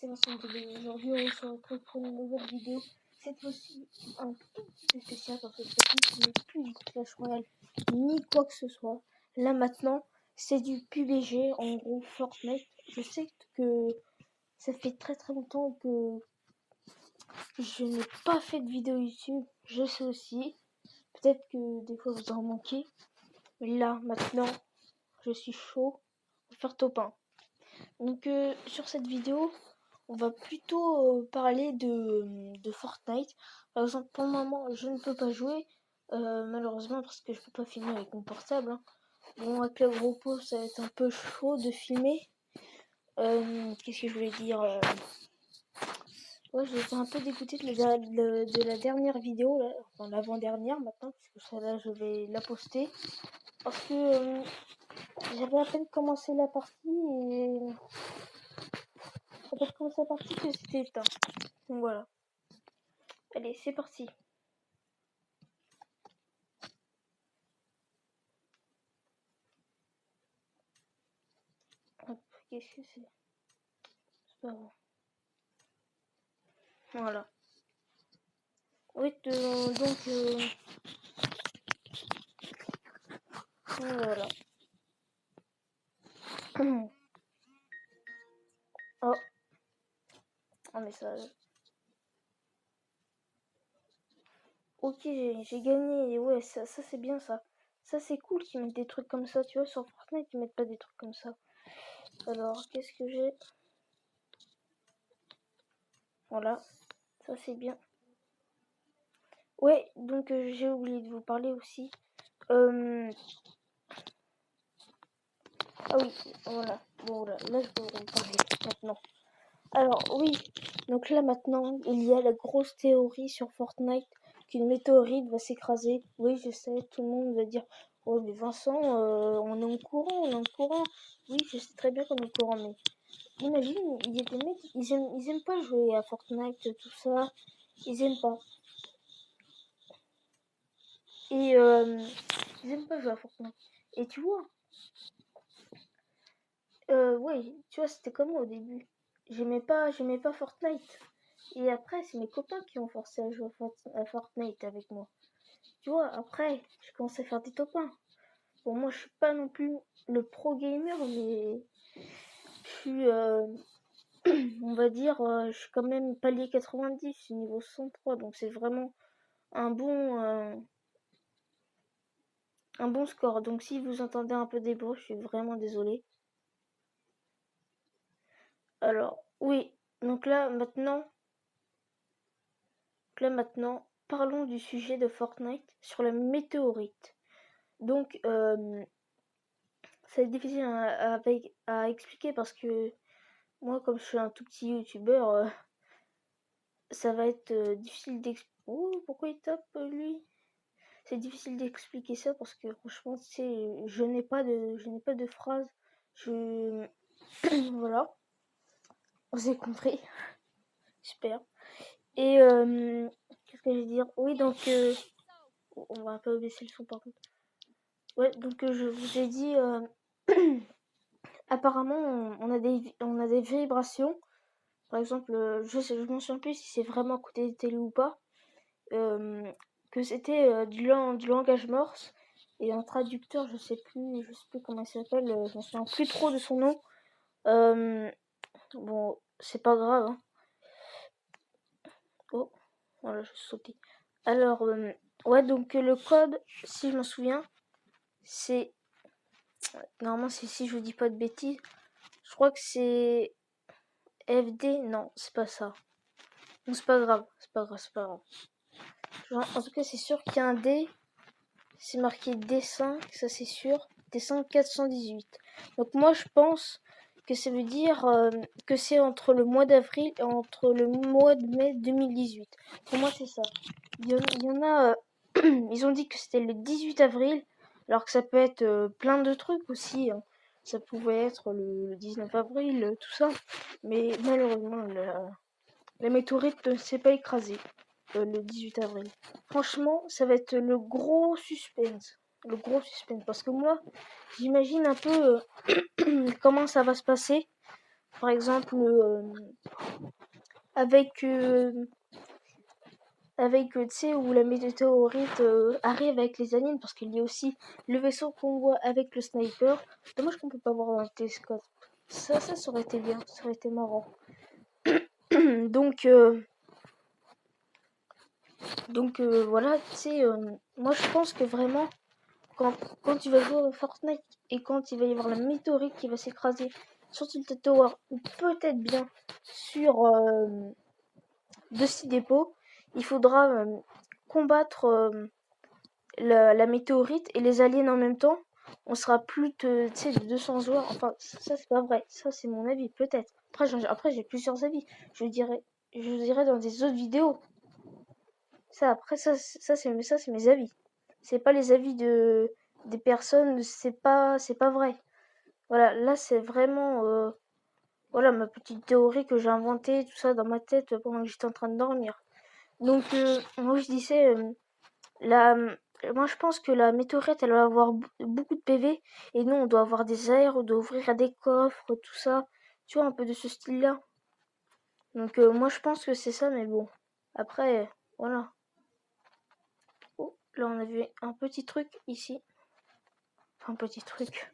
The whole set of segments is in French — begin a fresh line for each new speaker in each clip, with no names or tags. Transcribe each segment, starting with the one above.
c'est Vincent TV. Aujourd'hui, on se retrouve pour une nouvelle vidéo. Cette fois-ci, un tout petit peu spécial parce que cette fois-ci, ce n'est plus du Clash Royale ni quoi que ce soit. Là maintenant, c'est du PUBG, en gros Fortnite. Je sais que ça fait très longtemps que je n'ai pas fait de vidéo YouTube. Je sais aussi. Peut-être que des fois vous en manquez. Mais là, maintenant, je suis chaud pour faire top 1. Donc sur cette vidéo, on va plutôt parler de Fortnite. Par exemple, pour le moment, je ne peux pas jouer, malheureusement, parce que je peux pas filmer avec mon portable. Hein. Bon, avec le gros pot, ça va être un peu chaud de filmer. Qu'est-ce que je voulais dire Ouais, j'étais un peu dégoûté de la dernière vidéo, là, enfin l'avant-dernière maintenant, puisque celle-là, je vais la poster. Parce que j'avais à peine commencé la partie et... Quand je commence la partie, que c'était éteint. Donc voilà. Allez, c'est parti. Hop, qu'est-ce que c'est? C'est pas vrai. Voilà. Oui, donc voilà. Oh, un message. Ok, j'ai gagné. Et ouais, ça c'est bien ça. Ça c'est cool qu'ils mettent des trucs comme ça. Tu vois, sur Fortnite, ils mettent pas des trucs comme ça. Alors, qu'est-ce que j'ai? Voilà. Ça c'est bien. Ouais, donc j'ai oublié de vous parler aussi. Ah oui, voilà. Bon, là je peux vous parler maintenant. Alors oui, donc là maintenant, il y a la grosse théorie sur Fortnite qu'une météorite va s'écraser. Oui, je sais, tout le monde va dire oh mais Vincent, on est en courant, on est en courant. Oui, je sais très bien qu'on est en courant, mais imagine, il y a des mecs, ils aiment pas jouer à Fortnite, tout ça. Ils aiment pas. Et ils aiment pas jouer à Fortnite. Et tu vois, oui, tu vois, c'était comme moi au début. J'aimais pas Fortnite. Et après, c'est mes copains qui ont forcé à jouer à Fortnite avec moi. Tu vois, après, je commence à faire des top 1. Bon, moi, je suis pas non plus le pro gamer, mais je suis, on va dire, je suis quand même palier 90, je suis niveau 103, donc c'est vraiment un bon score. Donc si vous entendez un peu des bruits, je suis vraiment désolé. Alors, oui, donc là maintenant, parlons du sujet de Fortnite sur la météorite. Donc, c'est difficile à expliquer parce que moi, comme je suis un tout petit youtubeur, ça va être difficile d'expliquer. Oh, pourquoi il tape lui? C'est difficile d'expliquer ça parce que franchement, je n'ai pas de phrase. Je voilà, vous avez compris, j'espère. Et qu'est-ce que je vais dire? Oui, donc on va pas baisser le son par contre. Ouais, donc je vous ai dit apparemment on a des vibrations. Par exemple, je m'en souviens plus si c'est vraiment côté télé ou pas. Que c'était du langage morse et un traducteur, je sais plus comment il s'appelle, je m'en souviens plus trop de son nom. Bon, c'est pas grave. Hein. Oh, voilà, je suis sauté. Alors, ouais, donc le code, si je m'en souviens, c'est normalement c'est si je vous dis pas de bêtises, je crois que c'est FD. Non, c'est pas ça. Non, c'est pas grave, c'est pas grave. Genre, en tout cas, c'est sûr qu'il y a un D. C'est marqué D5, ça c'est sûr. D5 418. Donc moi je pense que ça veut dire que c'est entre le mois d'avril et entre le mois de mai 2018. Pour moi c'est ça. Il y en a, ils ont dit que c'était le 18 avril, alors que ça peut être plein de trucs aussi. Hein. Ça pouvait être le 19 avril, tout ça. Mais malheureusement, la météorite ne s'est pas écrasée le 18 avril. Franchement, ça va être le gros suspense. Le gros suspense. Parce que moi, j'imagine un peu comment ça va se passer. Par exemple, avec tu sais, où la météorite arrive avec les aliens, parce qu'il y a aussi le vaisseau qu'on voit avec le sniper. Dommage qu'on peut pas voir dans le télescope. Ça aurait été bien, ça aurait été marrant. donc voilà, tu sais, moi je pense que vraiment, quand tu vas jouer à Fortnite et quand il va y avoir la météorite qui va s'écraser sur Tilted Tower, ou peut-être bien sur Dusty Depot, il faudra combattre la météorite et les aliens en même temps. On sera plus de, tu sais, de 200 joueurs. Enfin, ça c'est pas vrai. Ça c'est mon avis, peut-être. Après j'ai plusieurs avis. Je dirais dans des autres vidéos. Ça c'est mes avis. C'est pas les avis des personnes. C'est pas vrai. Voilà, là c'est vraiment voilà ma petite théorie que j'ai inventée, tout ça dans ma tête pendant que j'étais en train de dormir. Donc moi je disais la moi je pense que la météorite elle va avoir beaucoup de PV et nous on doit avoir des aires, on doit ouvrir des coffres, tout ça. Tu vois un peu de ce style-là. Donc moi je pense que c'est ça, mais bon. Après voilà. Oh, là on a vu un petit truc ici. Enfin, un petit truc.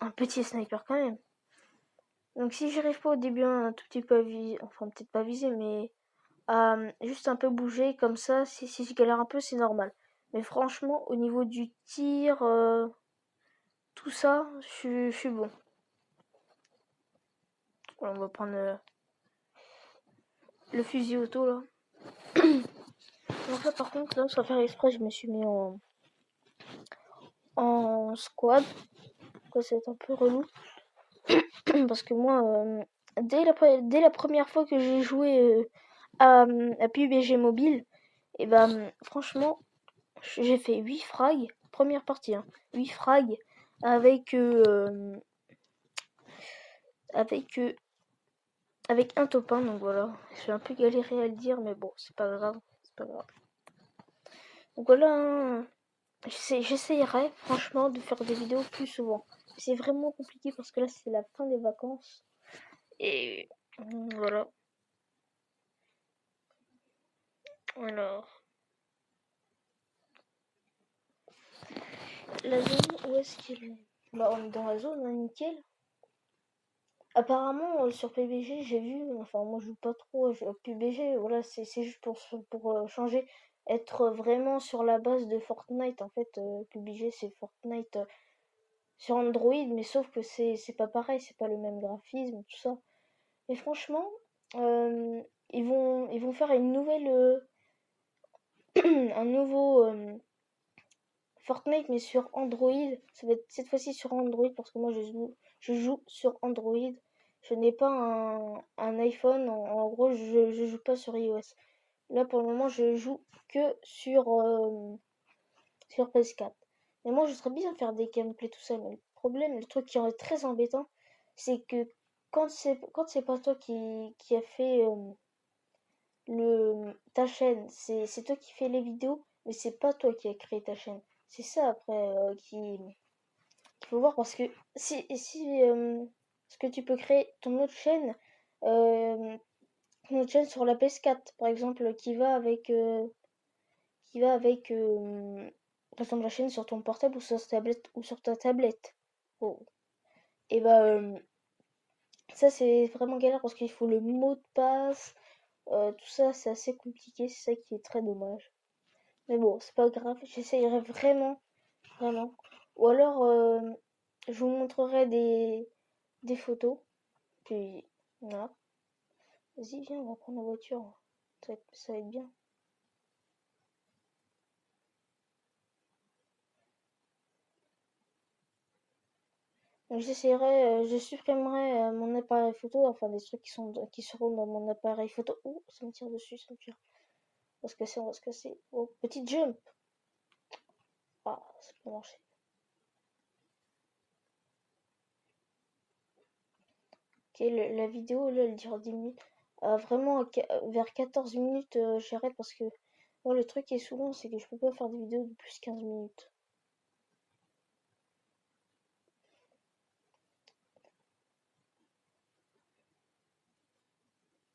Un petit sniper quand même. Donc si j'arrive pas au début un tout petit peu à viser, enfin peut-être pas viser, mais à juste un peu bouger comme ça, si je galère un peu, c'est normal. Mais franchement, au niveau du tir, tout ça, je suis bon. Voilà, on va prendre le fusil auto là. Donc là par contre, là, sans faire exprès, je me suis mis en squad. Quoi, c'est un peu relou. Parce que moi, dès la première fois que j'ai joué à PUBG Mobile, et ben franchement, j'ai fait 8 frags. Première partie, hein, 8 frags avec avec avec un top 1, donc voilà. J'ai un peu galéré à le dire, mais bon, c'est pas grave, c'est pas grave. Donc voilà, hein. J'essayerai franchement de faire des vidéos plus souvent. C'est vraiment compliqué parce que là c'est la fin des vacances. Et voilà. Alors, la zone, où est-ce qu'il est? Bah on est dans la zone, hein, nickel. Apparemment sur PBG j'ai vu, enfin moi je joue pas trop à PBG, voilà c'est juste pour changer, être vraiment sur la base de Fortnite en fait. PBG c'est Fortnite sur Android, mais sauf que c'est pas pareil, c'est pas le même graphisme, tout ça. Et franchement, euh, ils vont faire une nouvelle, un nouveau Fortnite, mais sur Android. Ça va être cette fois-ci sur Android parce que moi je joue sur Android. Je n'ai pas un iPhone. En gros, je joue pas sur iOS. Là, pour le moment, je joue que sur PS4. Mais moi, je serais bien de faire des gameplays tout ça. Mais le problème, le truc qui est très embêtant, c'est que quand c'est pas toi qui a fait ta chaîne, c'est toi qui fais les vidéos, mais c'est pas toi qui a créé ta chaîne. C'est ça après qu'il faut voir parce que si ce que tu peux créer euh, ton autre chaîne sur la PS4 par exemple qui va avec par exemple la chaîne sur ton portable ou sur ta tablette. Oh. Et bah ça c'est vraiment galère parce qu'il faut le mot de passe, tout ça c'est assez compliqué, c'est ça qui est très dommage. Mais bon, c'est pas grave, j'essayerai vraiment, vraiment. Ou alors, je vous montrerai des photos. Puis, voilà. Vas-y, viens, on va prendre la voiture. Ça va être bien. Donc, je supprimerai mon appareil photo, enfin des trucs qui seront dans mon appareil photo. Oh, ça me tire dessus, ça me tire. On va se casser. Oh, petite jump. Ah, ça peut marcher. Ok, la vidéo, là, elle dure 10 minutes. Vraiment, vers 14 minutes, j'arrête parce que moi, le truc qui est souvent, c'est que je peux pas faire des vidéos de plus de 15 minutes.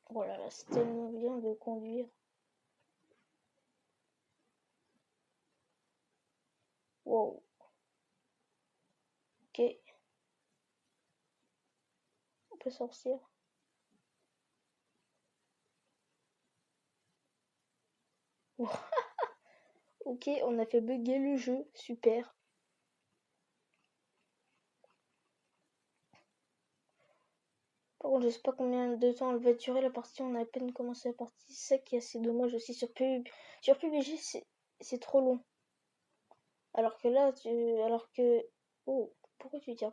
Oh là là, c'est tellement bien de conduire. Wow. Ok, on peut sortir. Ok, on a fait bugger le jeu, super. Par contre, je sais pas combien de temps elle va durer la partie, on a à peine commencé la partie, c'est ça qui est assez dommage aussi sur PUBG, c'est trop long. Alors que là, alors que, oh, pourquoi tu tires?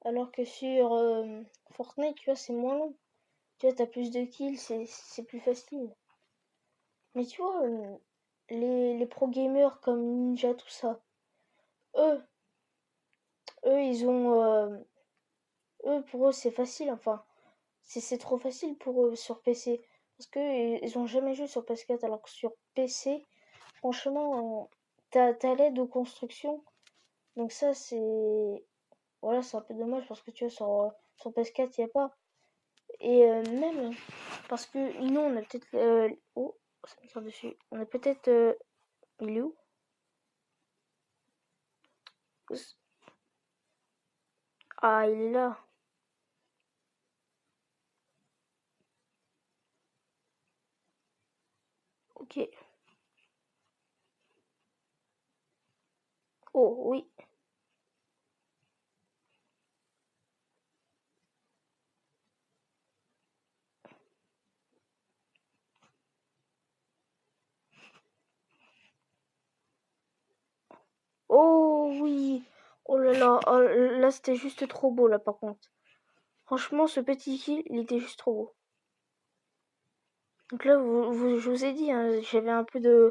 Alors que sur Fortnite, tu vois, c'est moins long. Tu vois, t'as plus de kills, c'est plus facile. Mais tu vois, les pro gamers comme Ninja, tout ça, eux, ils ont, pour eux, c'est facile, enfin, c'est trop facile pour eux sur PC. Parce que ils ont jamais joué sur PS4, alors que sur PC, franchement, t'as l'aide aux constructions. Donc ça, voilà, c'est un peu dommage parce que tu vois, sur PS4, il n'y a pas. Et même, parce que nous, on a peut-être... oh, ça me tire dessus. On a peut-être... il est où? Ah, il est là. Ok. Oh, oui. Oh, oui. Oh là là. Oh, là, c'était juste trop beau, là, par contre. Franchement, ce petit kill, il était juste trop beau. Donc là, je vous ai dit, hein, j'avais un peu de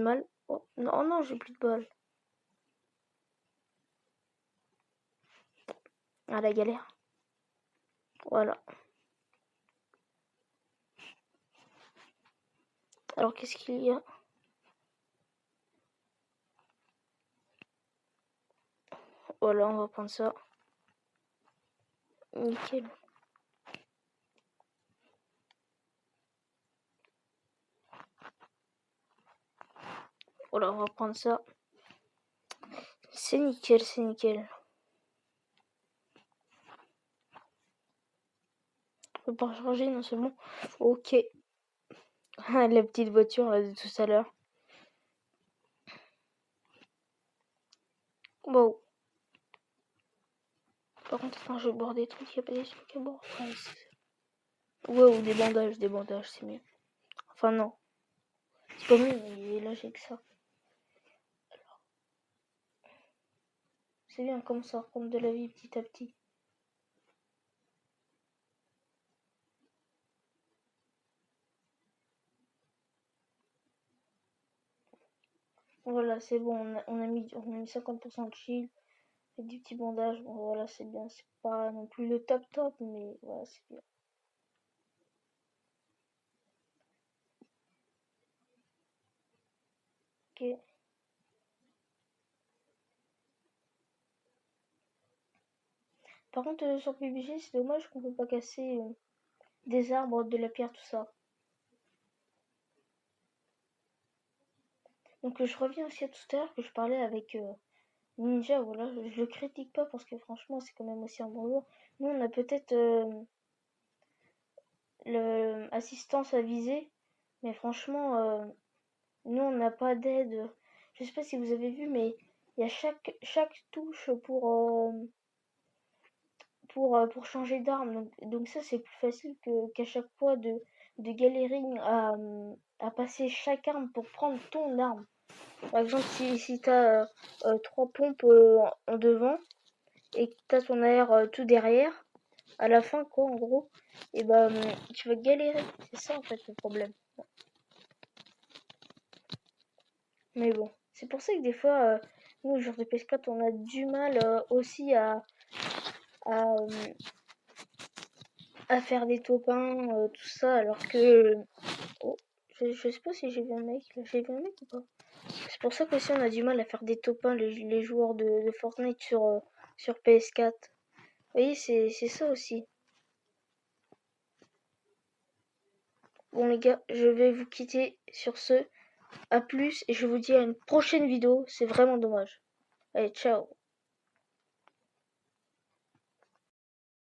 mal. Oh, non, non, j'ai plus de balles. Ah, la galère. Voilà. Alors, qu'est-ce qu'il y a? Voilà, on va prendre ça. Nickel. Voilà, on va prendre ça. C'est nickel, c'est nickel. On peut pas recharger, non seulement. Ok. La petite voiture là de tout à l'heure. Wow. Par contre, attends, je vais boire des trucs. Il n'y a pas des trucs à boire. Ouais, ou des bandages, c'est mieux. Enfin, non. C'est pas mieux, mais là, j'ai que ça. C'est bien, on commence à reprendre de la vie petit à petit. Voilà, c'est bon, on a mis 50% de shield. Et des petits bandages. Bon, voilà, c'est bien. C'est pas non plus le top top, mais voilà, c'est bien. Ok. Par contre, sur PUBG, c'est dommage qu'on peut pas casser des arbres, de la pierre, tout ça. Donc je reviens aussi à tout à l'heure que je parlais avec Ninja, voilà, je le critique pas parce que franchement c'est quand même aussi un bon joueur. Nous on a peut-être l'assistance à viser, mais franchement nous on n'a pas d'aide. Je sais pas si vous avez vu, mais il y a chaque touche pour changer d'arme. Donc ça c'est plus facile qu'à chaque fois de galérer à passer chaque arme pour prendre ton arme. Par exemple, si tu as trois pompes en devant et que tu as ton air tout derrière, à la fin, quoi, en gros, et ben tu vas galérer. C'est ça en fait le problème. Mais bon, c'est pour ça que des fois, nous, le genre de PS4, on a du mal aussi à, euh, à faire des topins, tout ça, alors que. Oh, je sais pas si j'ai vu un mec. Là, j'ai vu un mec ou pas? C'est pour ça qu'aussi on a du mal à faire des topins, les joueurs de Fortnite sur PS4. Oui, c'est ça aussi. Bon les gars, je vais vous quitter sur ce. À plus et je vous dis à une prochaine vidéo. C'est vraiment dommage. Allez, ciao.